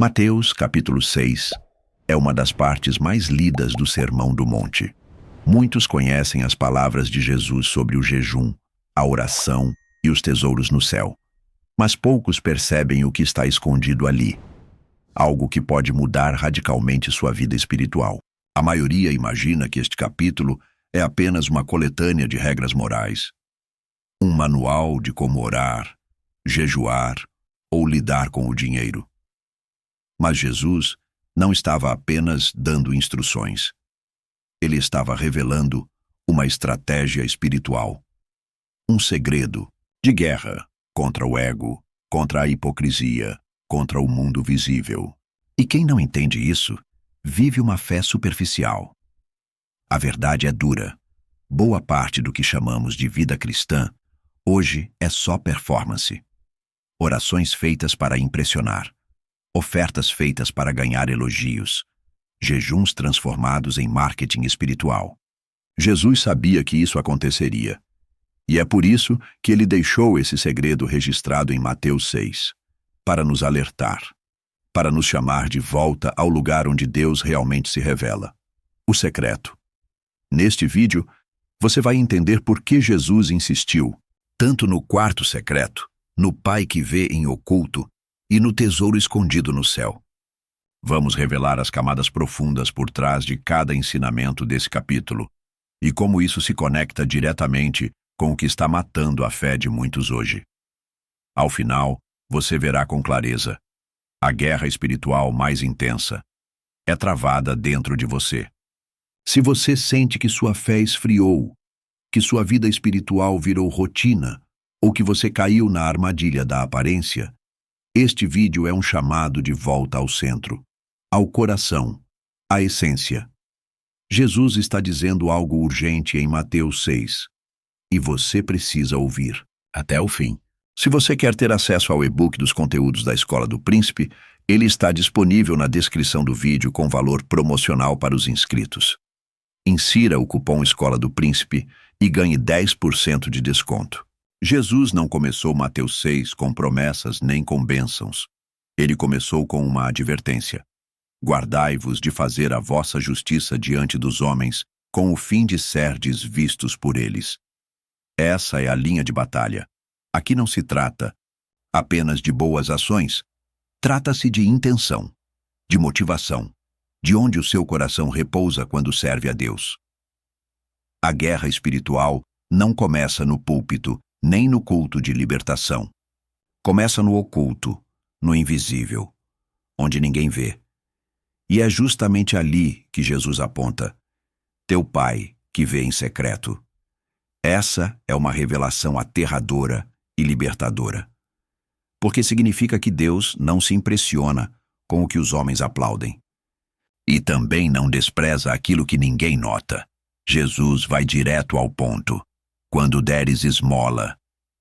Mateus, capítulo 6, é uma das partes mais lidas do Sermão do Monte. Muitos conhecem as palavras de Jesus sobre o jejum, a oração e os tesouros no céu. Mas poucos percebem o que está escondido ali, algo que pode mudar radicalmente sua vida espiritual. A maioria imagina que este capítulo é apenas uma coletânea de regras morais, um manual de como orar, jejuar ou lidar com o dinheiro. Mas Jesus não estava apenas dando instruções. Ele estava revelando uma estratégia espiritual, um segredo de guerra contra o ego, contra a hipocrisia, contra o mundo visível. E quem não entende isso, vive uma fé superficial. A verdade é dura. Boa parte do que chamamos de vida cristã hoje é só performance. Orações feitas para impressionar, ofertas feitas para ganhar elogios, jejuns transformados em marketing espiritual. Jesus sabia que isso aconteceria. E é por isso que ele deixou esse segredo registrado em Mateus 6, para nos alertar, para nos chamar de volta ao lugar onde Deus realmente se revela, o secreto. Neste vídeo, você vai entender por que Jesus insistiu tanto no quarto secreto, no Pai que vê em oculto e no tesouro escondido no céu. Vamos revelar as camadas profundas por trás de cada ensinamento desse capítulo e como isso se conecta diretamente com o que está matando a fé de muitos hoje. Ao final, você verá com clareza: a guerra espiritual mais intensa é travada dentro de você. Se você sente que sua fé esfriou, que sua vida espiritual virou rotina, ou que você caiu na armadilha da aparência, este vídeo é um chamado de volta ao centro, ao coração, à essência. Jesus está dizendo algo urgente em Mateus 6, e você precisa ouvir até o fim. Se você quer ter acesso ao e-book dos conteúdos da Escola do Príncipe, ele está disponível na descrição do vídeo com valor promocional para os inscritos. Insira o cupom Escola do Príncipe e ganhe 10% de desconto. Jesus não começou Mateus 6 com promessas nem com bênçãos. Ele começou com uma advertência: guardai-vos de fazer a vossa justiça diante dos homens, com o fim de serdes vistos por eles. Essa é a linha de batalha. Aqui não se trata apenas de boas ações. Trata-se de intenção, de motivação, de onde o seu coração repousa quando serve a Deus. A guerra espiritual não começa no púlpito, nem no culto de libertação. Começa no oculto, no invisível, onde ninguém vê. E é justamente ali que Jesus aponta: teu Pai que vê em secreto. Essa é uma revelação aterradora e libertadora, porque significa que Deus não se impressiona com o que os homens aplaudem. E também não despreza aquilo que ninguém nota. Jesus vai direto ao ponto: quando deres esmola,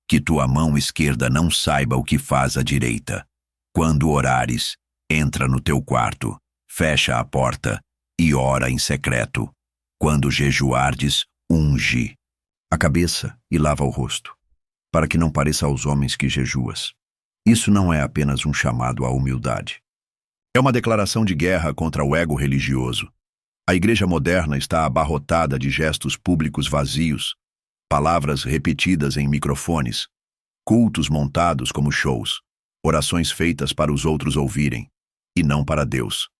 que tua mão esquerda não saiba o que faz a direita. Quando orares, entra no teu quarto, fecha a porta e ora em secreto. Quando jejuardes, unge a cabeça e lava o rosto, para que não pareça aos homens que jejuas. Isso não é apenas um chamado à humildade. É uma declaração de guerra contra o ego religioso. A igreja moderna está abarrotada de gestos públicos vazios, palavras repetidas em microfones, cultos montados como shows, orações feitas para os outros ouvirem, e não para Deus.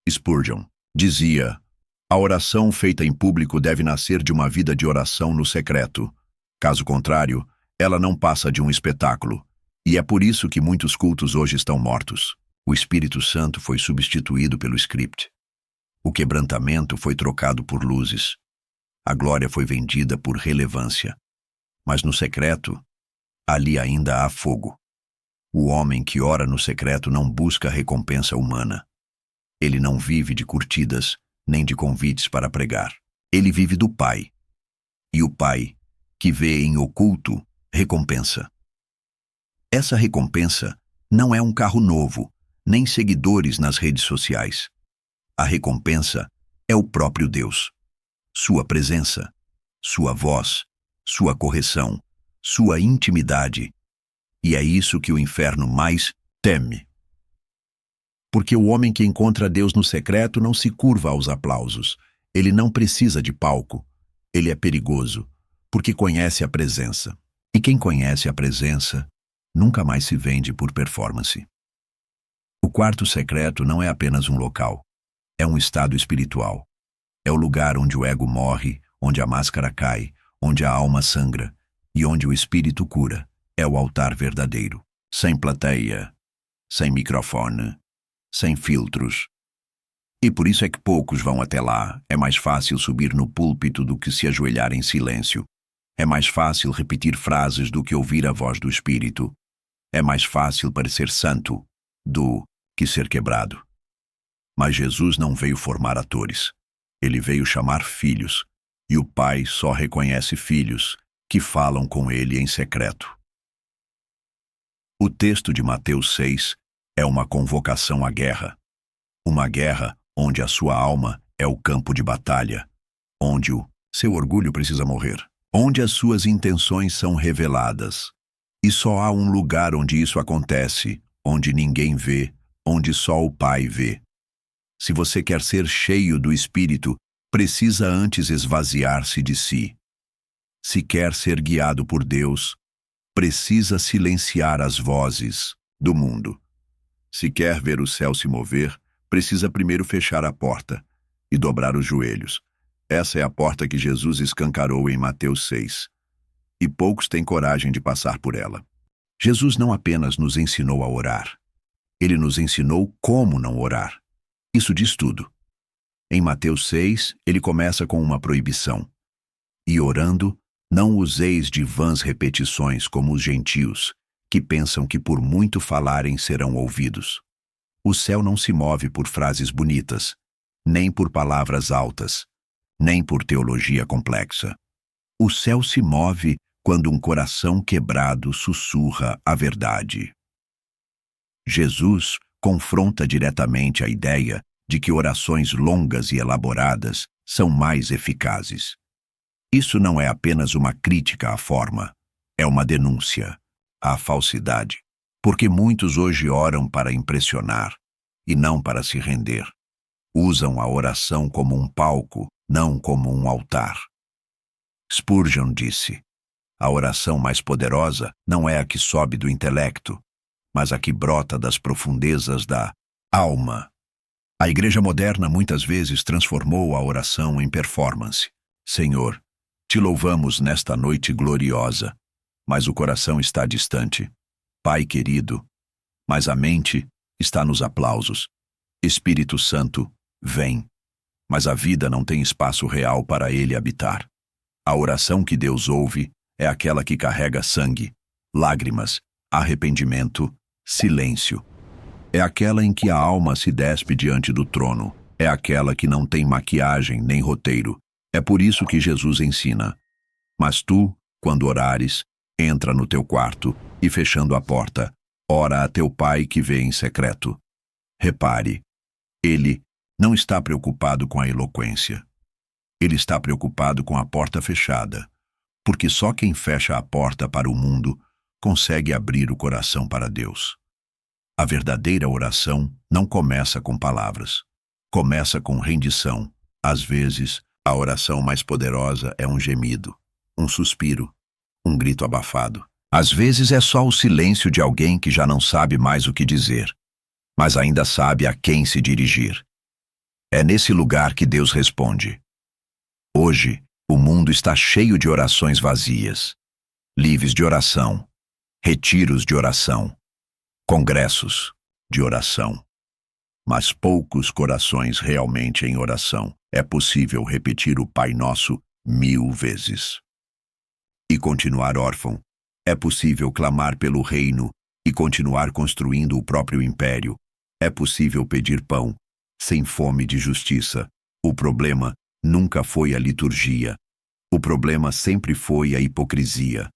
Spurgeon dizia: a oração feita em público deve nascer de uma vida de oração no secreto. Caso contrário, ela não passa de um espetáculo. E é por isso que muitos cultos hoje estão mortos. O Espírito Santo foi substituído pelo script. O quebrantamento foi trocado por luzes. A glória foi vendida por relevância. Mas no secreto, ali ainda há fogo. O homem que ora no secreto não busca recompensa humana. Ele não vive de curtidas, nem de convites para pregar. Ele vive do Pai. E o Pai, que vê em oculto, recompensa. Essa recompensa não é um carro novo, nem seguidores nas redes sociais. A recompensa é o próprio Deus. Sua presença, sua voz, sua correção, sua intimidade. E é isso que o inferno mais teme. Porque o homem que encontra Deus no secreto não se curva aos aplausos. Ele não precisa de palco. Ele é perigoso, porque conhece a presença. E quem conhece a presença nunca mais se vende por performance. O quarto secreto não é apenas um local. É um estado espiritual. É o lugar onde o ego morre, onde a máscara cai, onde a alma sangra e onde o espírito cura. É o altar verdadeiro. Sem plateia, sem microfone, sem filtros. E por isso é que poucos vão até lá. É mais fácil subir no púlpito do que se ajoelhar em silêncio. É mais fácil repetir frases do que ouvir a voz do Espírito. É mais fácil parecer santo do que ser quebrado. Mas Jesus não veio formar atores. Ele veio chamar filhos. E o Pai só reconhece filhos que falam com ele em secreto. O texto de Mateus 6 é uma convocação à guerra. Uma guerra onde a sua alma é o campo de batalha, onde o seu orgulho precisa morrer, onde as suas intenções são reveladas. E só há um lugar onde isso acontece, onde ninguém vê, onde só o Pai vê. Se você quer ser cheio do Espírito, precisa antes esvaziar-se de si. Se quer ser guiado por Deus, precisa silenciar as vozes do mundo. Se quer ver o céu se mover, precisa primeiro fechar a porta e dobrar os joelhos. Essa é a porta que Jesus escancarou em Mateus 6. E poucos têm coragem de passar por ela. Jesus não apenas nos ensinou a orar. Ele nos ensinou como não orar. Isso diz tudo. Em Mateus 6, ele começa com uma proibição. E orando, não useis de vãs repetições como os gentios, que pensam que por muito falarem serão ouvidos. O céu não se move por frases bonitas, nem por palavras altas, nem por teologia complexa. O céu se move quando um coração quebrado sussurra a verdade. Jesus confronta diretamente a ideia de que orações longas e elaboradas são mais eficazes. Isso não é apenas uma crítica à forma, é uma denúncia à falsidade, porque muitos hoje oram para impressionar e não para se render. Usam a oração como um palco, não como um altar. Spurgeon disse: a oração mais poderosa não é a que sobe do intelecto, mas a que brota das profundezas da alma. A igreja moderna muitas vezes transformou a oração em performance. Senhor, te louvamos nesta noite gloriosa, mas o coração está distante. Pai querido, mas a mente está nos aplausos. Espírito Santo, vem, mas a vida não tem espaço real para ele habitar. A oração que Deus ouve é aquela que carrega sangue, lágrimas, arrependimento, silêncio. É aquela em que a alma se despe diante do trono. É aquela que não tem maquiagem nem roteiro. É por isso que Jesus ensina: mas tu, quando orares, entra no teu quarto e, fechando a porta, ora a teu Pai que vê em secreto. Repare, ele não está preocupado com a eloquência. Ele está preocupado com a porta fechada, porque só quem fecha a porta para o mundo consegue abrir o coração para Deus. A verdadeira oração não começa com palavras. Começa com rendição. Às vezes, a oração mais poderosa é um gemido, um suspiro, um grito abafado. Às vezes é só o silêncio de alguém que já não sabe mais o que dizer, mas ainda sabe a quem se dirigir. É nesse lugar que Deus responde. Hoje, o mundo está cheio de orações vazias, lives de oração, retiros de oração, congressos de oração. Mas poucos corações realmente em oração. É possível repetir o Pai Nosso 1000 vezes. E continuar órfão. É possível clamar pelo reino e continuar construindo o próprio império. É possível pedir pão, sem fome de justiça. O problema nunca foi a liturgia. O problema sempre foi a hipocrisia.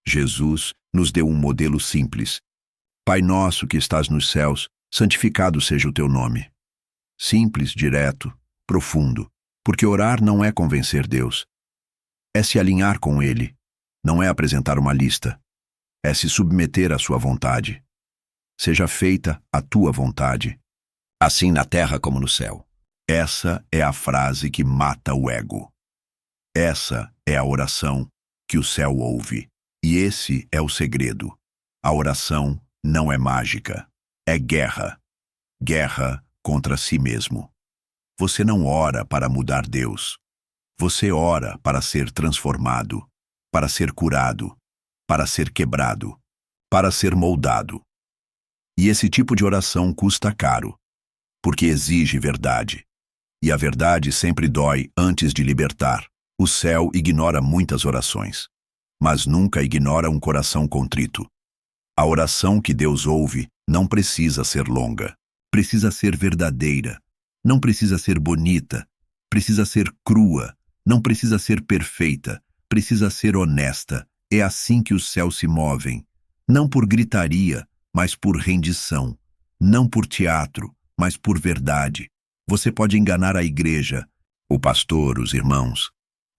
Jesus nos deu um modelo simples. Pai nosso que estás nos céus, santificado seja o teu nome. Simples, direto, profundo, porque orar não é convencer Deus. É se alinhar com Ele, não é apresentar uma lista. É se submeter à sua vontade. Seja feita a tua vontade. assim na terra como no céu. Essa é a frase que mata o ego. Essa é a oração que o céu ouve. E esse é o segredo. A oração não é mágica. É guerra. Guerra contra si mesmo. Você não ora para mudar Deus. Você ora para ser transformado, para ser curado, para ser quebrado, para ser moldado. E esse tipo de oração custa caro, porque exige verdade. E a verdade sempre dói antes de libertar. O céu ignora muitas orações, mas nunca ignora um coração contrito. A oração que Deus ouve não precisa ser longa, precisa ser verdadeira, não precisa ser bonita, precisa ser crua, não precisa ser perfeita, precisa ser honesta. É assim que os céus se movem, não por gritaria, mas por rendição, não por teatro, mas por verdade. Você pode enganar a igreja, o pastor, os irmãos,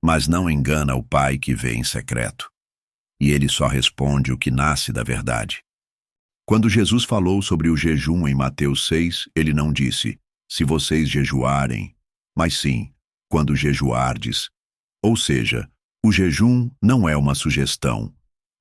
mas não engana o Pai que vê em secreto. E ele só responde o que nasce da verdade. Quando Jesus falou sobre o jejum em Mateus 6, ele não disse, se vocês jejuarem, mas sim, quando jejuardes. Ou seja, o jejum não é uma sugestão,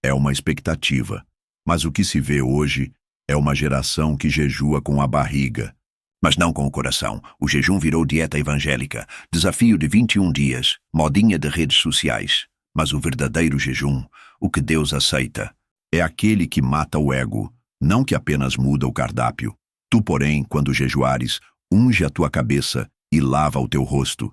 é uma expectativa. Mas o que se vê hoje é uma geração que jejua com a barriga, mas não com o coração. O jejum virou dieta evangélica, desafio de 21 dias, modinha de redes sociais. Mas o verdadeiro jejum, o que Deus aceita, é aquele que mata o ego, não que apenas muda o cardápio. Tu, porém, quando jejuares, unge a tua cabeça e lava o teu rosto,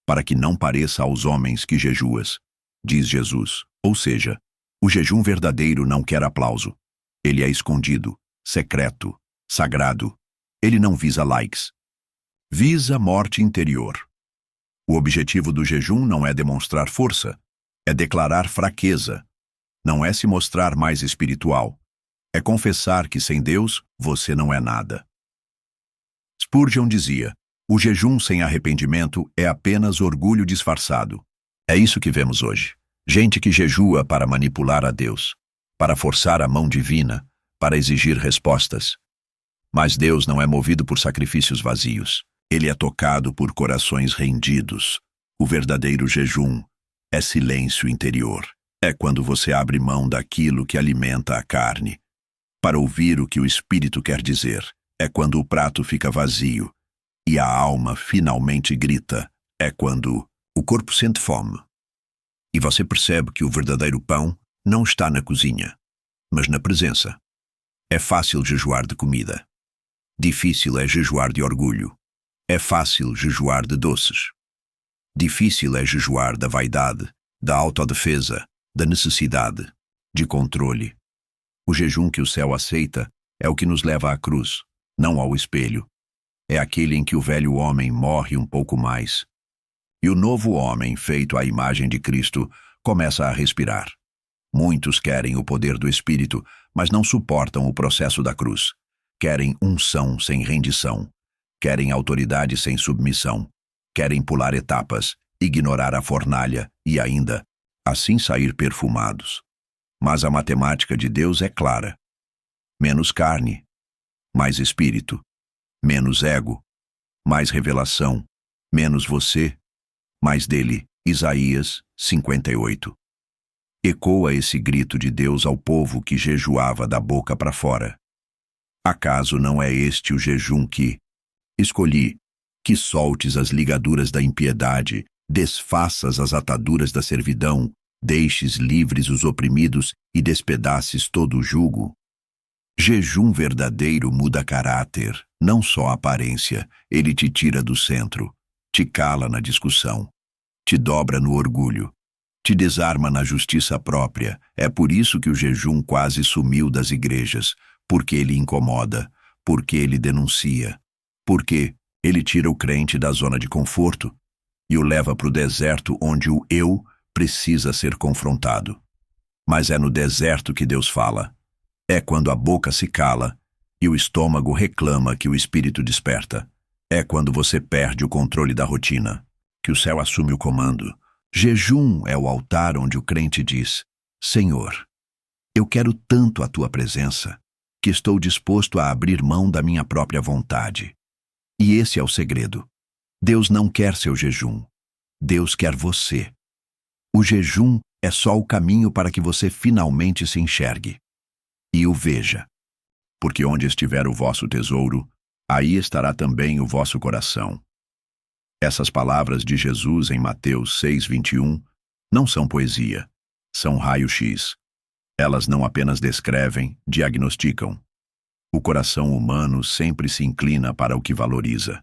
para que não pareça aos homens que jejuas, diz Jesus. Ou seja, o jejum verdadeiro não quer aplauso. Ele é escondido, secreto, sagrado. Ele não visa likes. Visa morte interior. O objetivo do jejum não é demonstrar força, é declarar fraqueza. Não é se mostrar mais espiritual. É confessar que sem Deus você não é nada. Spurgeon dizia, o jejum sem arrependimento é apenas orgulho disfarçado. É isso que vemos hoje. Gente que jejua para manipular a Deus, para forçar a mão divina, para exigir respostas. Mas Deus não é movido por sacrifícios vazios. Ele é tocado por corações rendidos. O verdadeiro jejum é silêncio interior. É quando você abre mão daquilo que alimenta a carne, para ouvir o que o Espírito quer dizer. É quando o prato fica vazio e a alma finalmente grita. É quando o corpo sente fome. E você percebe que o verdadeiro pão não está na cozinha, mas na presença. É fácil jejuar de comida. Difícil é jejuar de orgulho. É fácil jejuar de doces. Difícil é jejuar da vaidade, da autodefesa, da necessidade, de controle. O jejum que o céu aceita é o que nos leva à cruz, não ao espelho. É aquele em que o velho homem morre um pouco mais. E o novo homem, feito à imagem de Cristo, começa a respirar. Muitos querem o poder do Espírito, mas não suportam o processo da cruz. Querem unção sem rendição. Querem autoridade sem submissão. Querem pular etapas, ignorar a fornalha e ainda, assim sair perfumados. Mas a matemática de Deus é clara. Menos carne, mais espírito. Menos ego, mais revelação. Menos você, mais dele. Isaías 58. Ecoa esse grito de Deus ao povo que jejuava da boca para fora. Acaso não é este o jejum que escolhi, que soltes as ligaduras da impiedade, desfaças as ataduras da servidão, deixes livres os oprimidos e despedaces todo o jugo? Jejum verdadeiro muda caráter, não só aparência. Ele te tira do centro, te cala na discussão, te dobra no orgulho, te desarma na justiça própria. É por isso que o jejum quase sumiu das igrejas, porque ele incomoda, porque ele denuncia, porque ele tira o crente da zona de conforto e o leva para o deserto onde o eu precisa ser confrontado. Mas é no deserto que Deus fala. É quando a boca se cala e o estômago reclama que o espírito desperta. É quando você perde o controle da rotina, que o céu assume o comando. Jejum é o altar onde o crente diz, Senhor, eu quero tanto a tua presença, que estou disposto a abrir mão da minha própria vontade. E esse é o segredo. Deus não quer seu jejum. Deus quer você. O jejum é só o caminho para que você finalmente se enxergue e o veja. Porque onde estiver o vosso tesouro, aí estará também o vosso coração. Essas palavras de Jesus em Mateus 6:21 não são poesia, são raio-x. Elas não apenas descrevem, diagnosticam. O coração humano sempre se inclina para o que valoriza.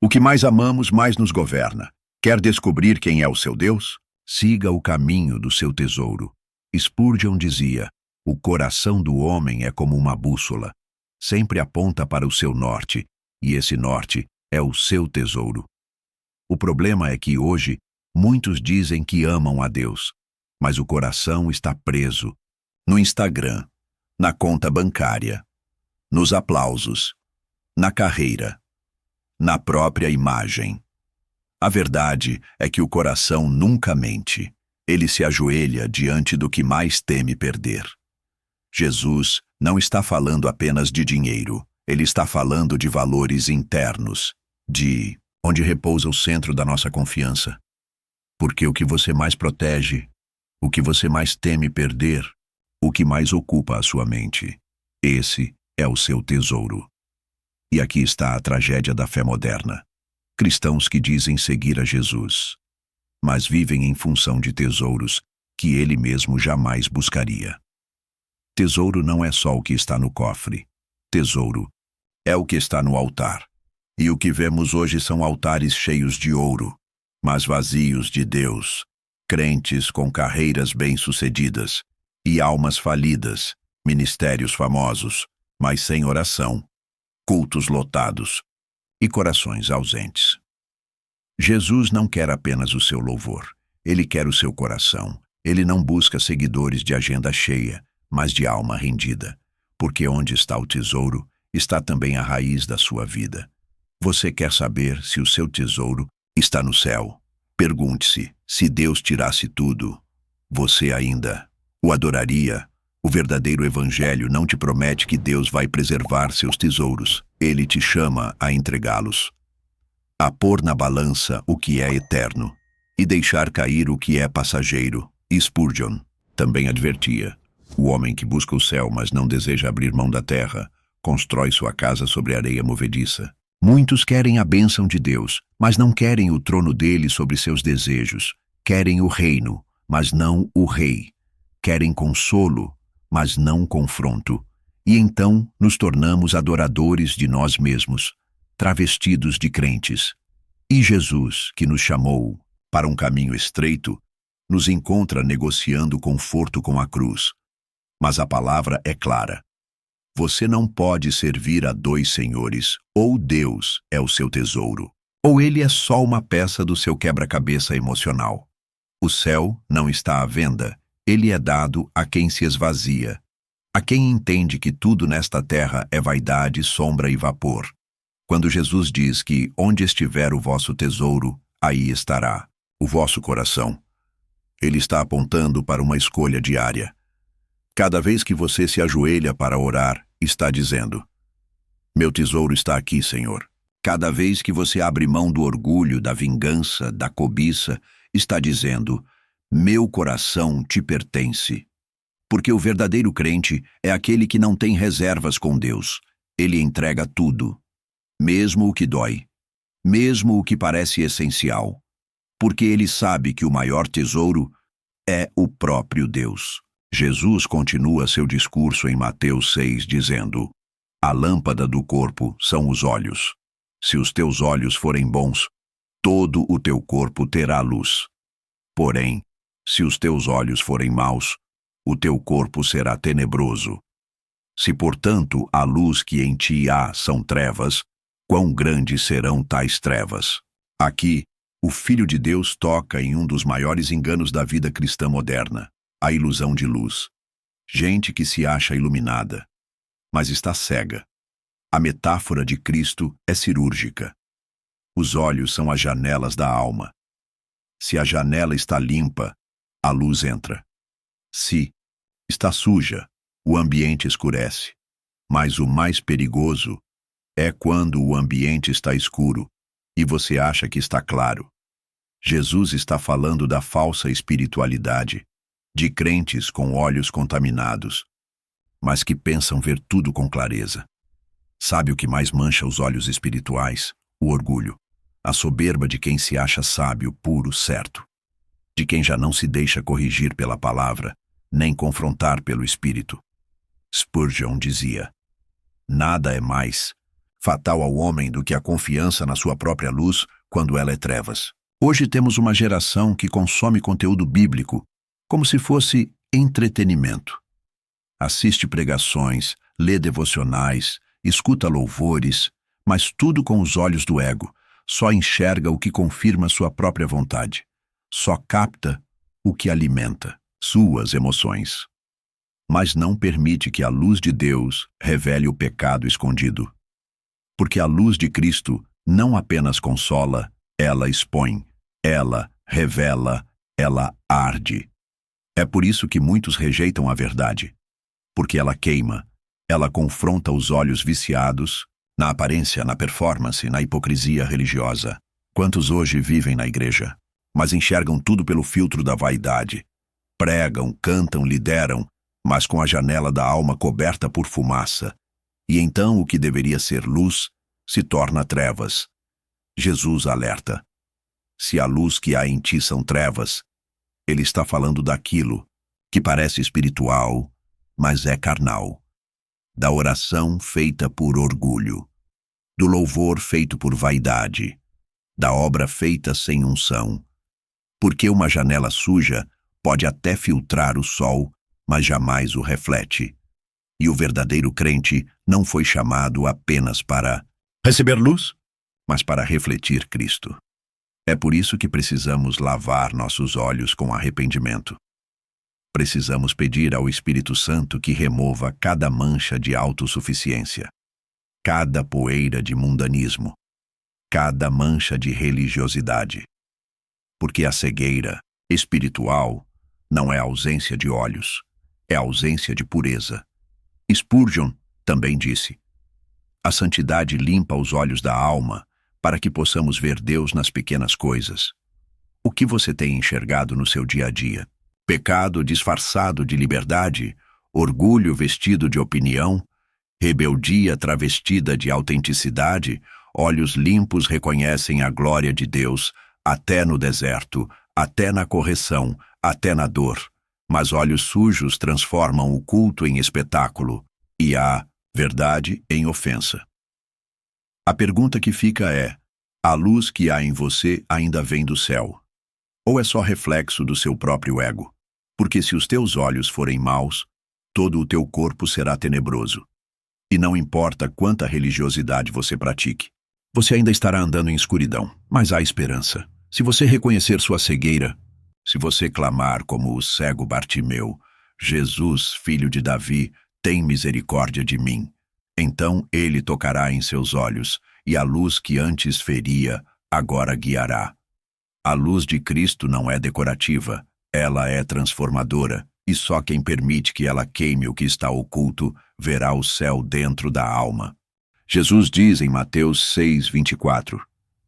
O que mais amamos, mais nos governa. Quer descobrir quem é o seu Deus? Siga o caminho do seu tesouro. Spurgeon dizia: o coração do homem é como uma bússola. Sempre aponta para o seu norte, e esse norte é o seu tesouro. O problema é que hoje, muitos dizem que amam a Deus, mas o coração está preso no Instagram, na conta bancária, nos aplausos, na carreira, na própria imagem. A verdade é que o coração nunca mente. Ele se ajoelha diante do que mais teme perder. Jesus não está falando apenas de dinheiro. Ele está falando de valores internos, de onde repousa o centro da nossa confiança. Porque o que você mais protege, o que você mais teme perder, o que mais ocupa a sua mente, esse é o seu tesouro. E aqui está a tragédia da fé moderna. Cristãos que dizem seguir a Jesus, mas vivem em função de tesouros que ele mesmo jamais buscaria. Tesouro não é só o que está no cofre. Tesouro é o que está no altar. E o que vemos hoje são altares cheios de ouro, mas vazios de Deus, crentes com carreiras bem-sucedidas e almas falidas, ministérios famosos, mas sem oração, cultos lotados e corações ausentes. Jesus não quer apenas o seu louvor, ele quer o seu coração. Ele não busca seguidores de agenda cheia, mas de alma rendida, porque onde está o tesouro, está também a raiz da sua vida. Você quer saber se o seu tesouro está no céu? Pergunte-se, se Deus tirasse tudo, você ainda o adoraria? O verdadeiro evangelho não te promete que Deus vai preservar seus tesouros. Ele te chama a entregá-los, a pôr na balança o que é eterno e deixar cair o que é passageiro. Spurgeon também advertia: o homem que busca o céu, mas não deseja abrir mão da terra, constrói sua casa sobre areia movediça. Muitos querem a bênção de Deus, mas não querem o trono dele sobre seus desejos. Querem o reino, mas não o rei. Querem consolo, mas não confronto. E então nos tornamos adoradores de nós mesmos, travestidos de crentes. E Jesus, que nos chamou para um caminho estreito, nos encontra negociando conforto com a cruz. Mas a palavra é clara. Você não pode servir a dois senhores. Ou Deus é o seu tesouro, ou ele é só uma peça do seu quebra-cabeça emocional. O céu não está à venda. Ele é dado a quem se esvazia, a quem entende que tudo nesta terra é vaidade, sombra e vapor. Quando Jesus diz que onde estiver o vosso tesouro, aí estará o vosso coração, ele está apontando para uma escolha diária. Cada vez que você se ajoelha para orar, está dizendo: meu tesouro está aqui, Senhor. Cada vez que você abre mão do orgulho, da vingança, da cobiça, está dizendo: meu coração te pertence. Porque o verdadeiro crente é aquele que não tem reservas com Deus. Ele entrega tudo, mesmo o que dói, mesmo o que parece essencial, porque ele sabe que o maior tesouro é o próprio Deus. Jesus continua seu discurso em Mateus 6 dizendo: a lâmpada do corpo são os olhos. Se os teus olhos forem bons, todo o teu corpo terá luz. Porém, se os teus olhos forem maus, o teu corpo será tenebroso. Se, portanto, a luz que em ti há são trevas, quão grandes serão tais trevas? Aqui, o Filho de Deus toca em um dos maiores enganos da vida cristã moderna, a ilusão de luz. Gente que se acha iluminada, mas está cega. A metáfora de Cristo é cirúrgica. Os olhos são as janelas da alma. Se a janela está limpa, a luz entra. Se está suja, o ambiente escurece. Mas o mais perigoso É quando o ambiente está escuro e você acha que está claro. Jesus está falando da falsa espiritualidade, de crentes com olhos contaminados, mas que pensam ver tudo com clareza. Sabe o que mais mancha os olhos espirituais? O orgulho, a soberba de quem se acha sábio, puro, certo, de quem já não se deixa corrigir pela palavra, nem confrontar pelo espírito. Spurgeon dizia: nada é mais fatal ao homem do que a confiança na sua própria luz quando ela é trevas. Hoje temos uma geração que consome conteúdo bíblico como se fosse entretenimento. Assiste pregações, lê devocionais, escuta louvores, mas tudo com os olhos do ego, só enxerga o que confirma sua própria vontade, só capta o que alimenta suas emoções. Mas não permite que a luz de Deus revele o pecado escondido. Porque a luz de Cristo não apenas consola, ela expõe, ela revela, ela arde. É por isso que muitos rejeitam a verdade, porque ela queima, ela confronta os olhos viciados na aparência, na performance, na hipocrisia religiosa. Quantos hoje vivem na igreja, mas enxergam tudo pelo filtro da vaidade? Pregam, cantam, lideram, mas com a janela da alma coberta por fumaça. E então o que deveria ser luz se torna trevas. Jesus alerta: se a luz que há em ti são trevas, ele está falando daquilo que parece espiritual, mas é carnal. Da oração feita por orgulho, do louvor feito por vaidade, da obra feita sem unção. Porque uma janela suja pode até filtrar o sol, mas jamais o reflete. E o verdadeiro crente não foi chamado apenas para receber luz, mas para refletir Cristo. É por isso que precisamos lavar nossos olhos com arrependimento. Precisamos pedir ao Espírito Santo que remova cada mancha de autossuficiência, cada poeira de mundanismo, cada mancha de religiosidade. Porque a cegueira espiritual não é ausência de olhos, é ausência de pureza. Spurgeon também disse: a santidade limpa os olhos da alma para que possamos ver Deus nas pequenas coisas. O que você tem enxergado no seu dia a dia? Pecado disfarçado de liberdade, orgulho vestido de opinião, rebeldia travestida de autenticidade. Olhos limpos reconhecem a glória de Deus, até no deserto, até na correção, até na dor. Mas olhos sujos transformam o culto em espetáculo e a verdade em ofensa. A pergunta que fica é: a luz que há em você ainda vem do céu? Ou é só reflexo do seu próprio ego? Porque se os teus olhos forem maus, todo o teu corpo será tenebroso. E não importa quanta religiosidade você pratique, você ainda estará andando em escuridão, mas há esperança. Se você reconhecer sua cegueira, se você clamar como o cego Bartimeu: Jesus, filho de Davi, tem misericórdia de mim. Então ele tocará em seus olhos, e a luz que antes feria, agora guiará. A luz de Cristo não é decorativa, ela é transformadora, e só quem permite que ela queime o que está oculto verá o céu dentro da alma. Jesus diz em Mateus 6:24: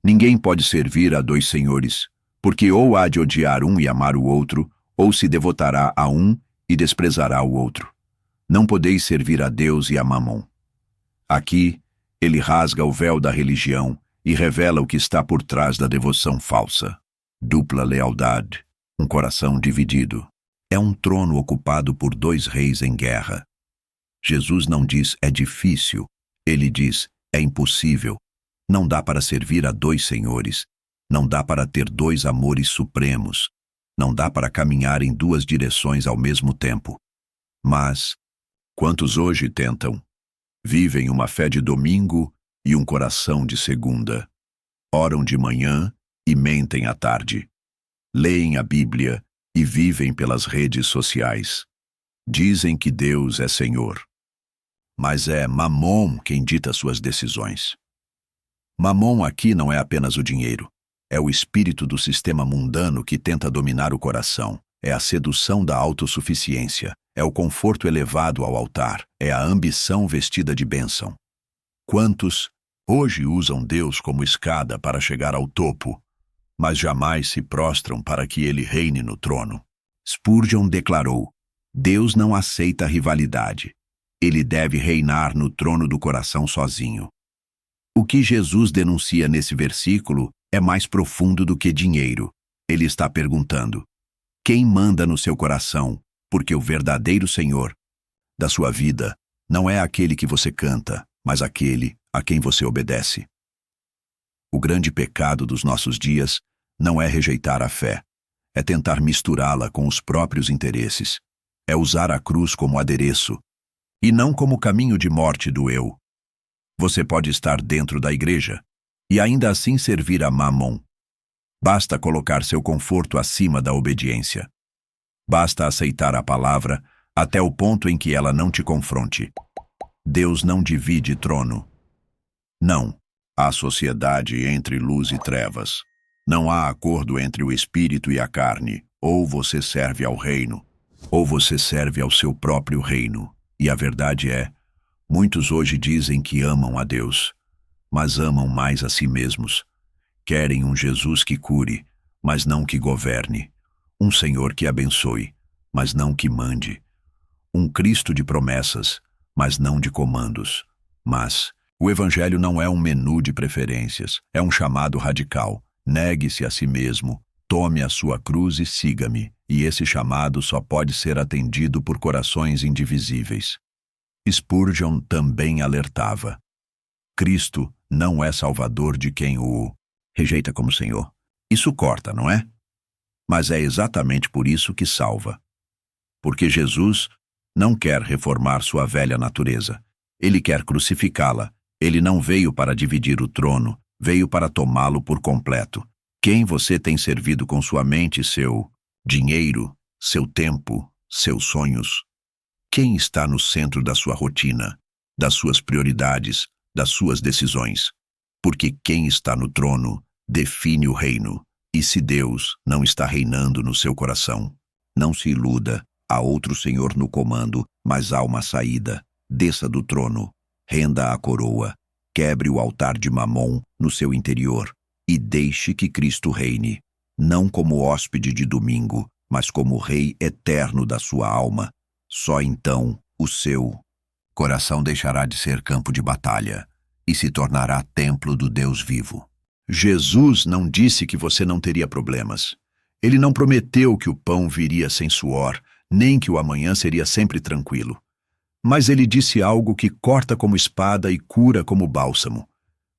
ninguém pode servir a dois senhores, porque ou há de odiar um e amar o outro, ou se devotará a um e desprezará o outro. Não podeis servir a Deus e a Mamon. Aqui, ele rasga o véu da religião e revela o que está por trás da devoção falsa. Dupla lealdade, um coração dividido. É um trono ocupado por dois reis em guerra. Jesus não diz é difícil, ele diz é impossível. Não dá para servir a dois senhores, não dá para ter dois amores supremos, não dá para caminhar em duas direções ao mesmo tempo. Mas, quantos hoje tentam? Vivem uma fé de domingo e um coração de segunda. Oram de manhã e mentem à tarde. Leem a Bíblia e vivem pelas redes sociais. Dizem que Deus é Senhor. Mas é Mamon quem dita suas decisões. Mamon aqui não é apenas o dinheiro. É o espírito do sistema mundano que tenta dominar o coração. É a sedução da autossuficiência. É o conforto elevado ao altar. É a ambição vestida de bênção. Quantos Hoje usam Deus como escada para chegar ao topo, mas jamais se prostram para que ele reine no trono. Spurgeon declarou: Deus não aceita rivalidade. Ele deve reinar no trono do coração sozinho. O que Jesus denuncia nesse versículo é mais profundo do que dinheiro. Ele está perguntando: quem manda no seu coração? Porque o verdadeiro Senhor da sua vida não é aquele que você canta, mas aquele a quem você obedece. O grande pecado dos nossos dias não é rejeitar a fé, é tentar misturá-la com os próprios interesses, é usar a cruz como adereço, e não como caminho de morte do eu. Você pode estar dentro da igreja e ainda assim servir a Mamon. Basta colocar seu conforto acima da obediência. Basta aceitar a palavra até o ponto em que ela não te confronte. Deus não divide trono. Não, há sociedade entre luz e trevas. Não há acordo entre o espírito e a carne. Ou você serve ao reino, ou você serve ao seu próprio reino. E a verdade é, muitos hoje dizem que amam a Deus, mas amam mais a si mesmos. Querem um Jesus que cure, mas não que governe. Um Senhor que abençoe, mas não que mande. Um Cristo de promessas, mas não de comandos. Mas o Evangelho não é um menu de preferências, é um chamado radical. Negue-se a si mesmo, tome a sua cruz e siga-me. E esse chamado só pode ser atendido por corações indivisíveis. Spurgeon também alertava: Cristo não é salvador de quem o rejeita como Senhor. Isso corta, não é? Mas é exatamente por isso que salva. Porque Jesus não quer reformar sua velha natureza. Ele quer crucificá-la. Ele não veio para dividir o trono, veio para tomá-lo por completo. Quem você tem servido com sua mente, seu dinheiro, seu tempo, seus sonhos? Quem está no centro da sua rotina, das suas prioridades, das suas decisões? Porque quem está no trono define o reino. E se Deus não está reinando no seu coração, não se iluda, há outro Senhor no comando, mas há uma saída. Desça do trono, renda a coroa, quebre o altar de Mamon no seu interior e deixe que Cristo reine, não como hóspede de domingo, mas como Rei eterno da sua alma. Só então o seu coração deixará de ser campo de batalha e se tornará templo do Deus vivo. Jesus não disse que você não teria problemas. Ele não prometeu que o pão viria sem suor, nem que o amanhã seria sempre tranquilo. Mas ele disse algo que corta como espada e cura como bálsamo.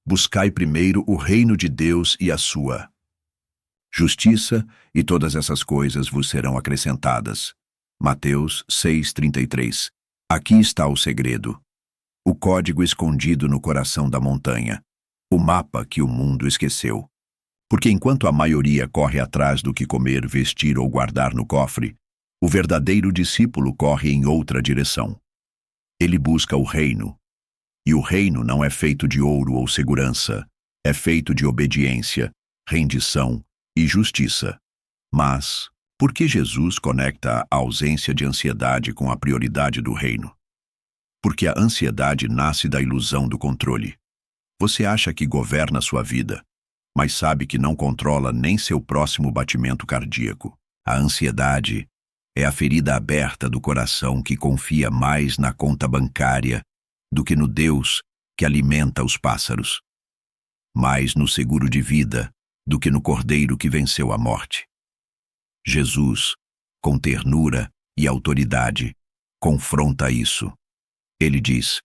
Buscai primeiro o reino de Deus e a sua justiça, e todas essas coisas vos serão acrescentadas. Mateus 6:33. Aqui está o segredo. O código escondido no coração da montanha. O mapa que o mundo esqueceu. Porque enquanto a maioria corre atrás do que comer, vestir ou guardar no cofre, o verdadeiro discípulo corre em outra direção. Ele busca o reino. E o reino não é feito de ouro ou segurança, é feito de obediência, rendição e justiça. Mas, por que Jesus conecta a ausência de ansiedade com a prioridade do reino? Porque a ansiedade nasce da ilusão do controle. Você acha que governa sua vida, mas sabe que não controla nem seu próximo batimento cardíaco. A ansiedade é a ferida aberta do coração que confia mais na conta bancária do que no Deus que alimenta os pássaros, mais no seguro de vida do que no Cordeiro que venceu a morte. Jesus, com ternura e autoridade, confronta isso. Ele diz: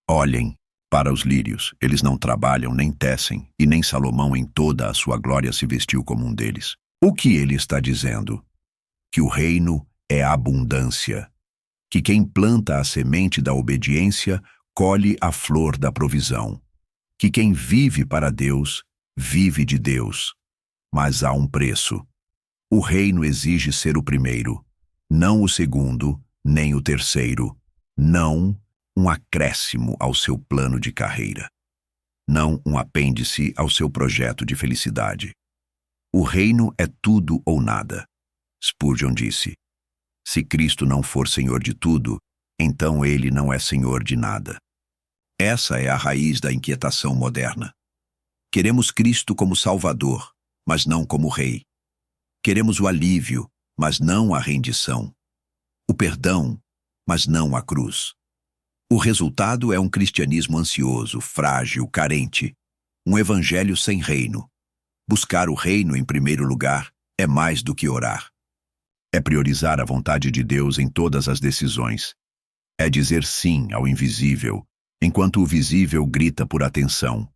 olhem para os lírios, eles não trabalham nem tecem, e nem Salomão em toda a sua glória se vestiu como um deles. O que ele está dizendo? Que o reino é a abundância, que quem planta a semente da obediência colhe a flor da provisão, que quem vive para Deus, vive de Deus. Mas há um preço. O reino exige ser o primeiro, não o segundo, nem o terceiro, não um acréscimo ao seu plano de carreira, não um apêndice ao seu projeto de felicidade. O reino é tudo ou nada. Spurgeon disse: se Cristo não for Senhor de tudo, então ele não é Senhor de nada. Essa é a raiz da inquietação moderna. Queremos Cristo como Salvador, mas não como Rei. Queremos o alívio, mas não a rendição. O perdão, mas não a cruz. O resultado é um cristianismo ansioso, frágil, carente. Um evangelho sem reino. Buscar o reino em primeiro lugar é mais do que orar. É priorizar a vontade de Deus em todas as decisões. É dizer sim ao invisível, enquanto o visível grita por atenção.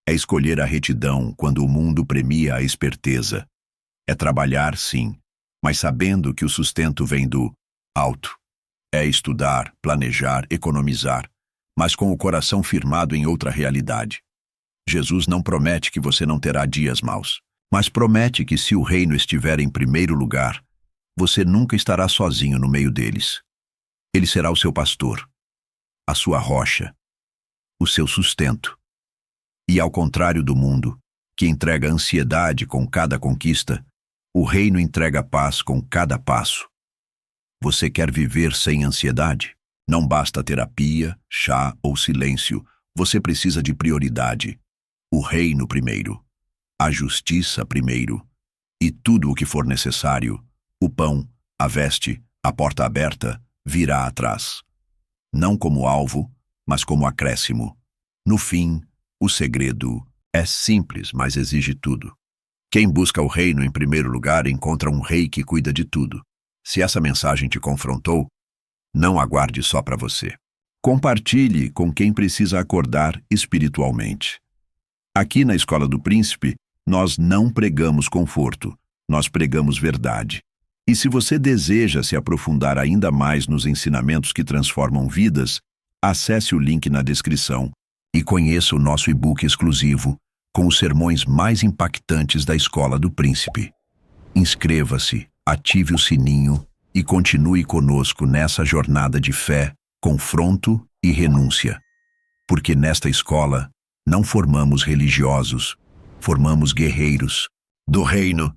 É escolher a retidão quando o mundo premia a esperteza. É trabalhar, sim, mas sabendo que o sustento vem do alto. É estudar, planejar, economizar, mas com o coração firmado em outra realidade. Jesus não promete que você não terá dias maus, mas promete que se o reino estiver em primeiro lugar, você nunca estará sozinho no meio deles. Ele será o seu pastor, a sua rocha, o seu sustento. E ao contrário do mundo, que entrega ansiedade com cada conquista, o reino entrega paz com cada passo. Você quer viver sem ansiedade? Não basta terapia, chá ou silêncio. Você precisa de prioridade. O reino primeiro, a justiça primeiro, e tudo o que for necessário, o pão, a veste, a porta aberta, virá atrás. Não como alvo, mas como acréscimo. No fim, o segredo é simples, mas exige tudo. Quem busca o reino em primeiro lugar encontra um rei que cuida de tudo. Se essa mensagem te confrontou, não aguarde só para você. Compartilhe com quem precisa acordar espiritualmente. Aqui na Escola do Príncipe, nós não pregamos conforto, nós pregamos verdade. E se você deseja se aprofundar ainda mais nos ensinamentos que transformam vidas, acesse o link na descrição e conheça o nosso e-book exclusivo com os sermões mais impactantes da Escola do Príncipe. Inscreva-se, ative o sininho e continue conosco nessa jornada de fé, confronto e renúncia. Porque nesta escola, não formamos religiosos, formamos guerreiros do reino.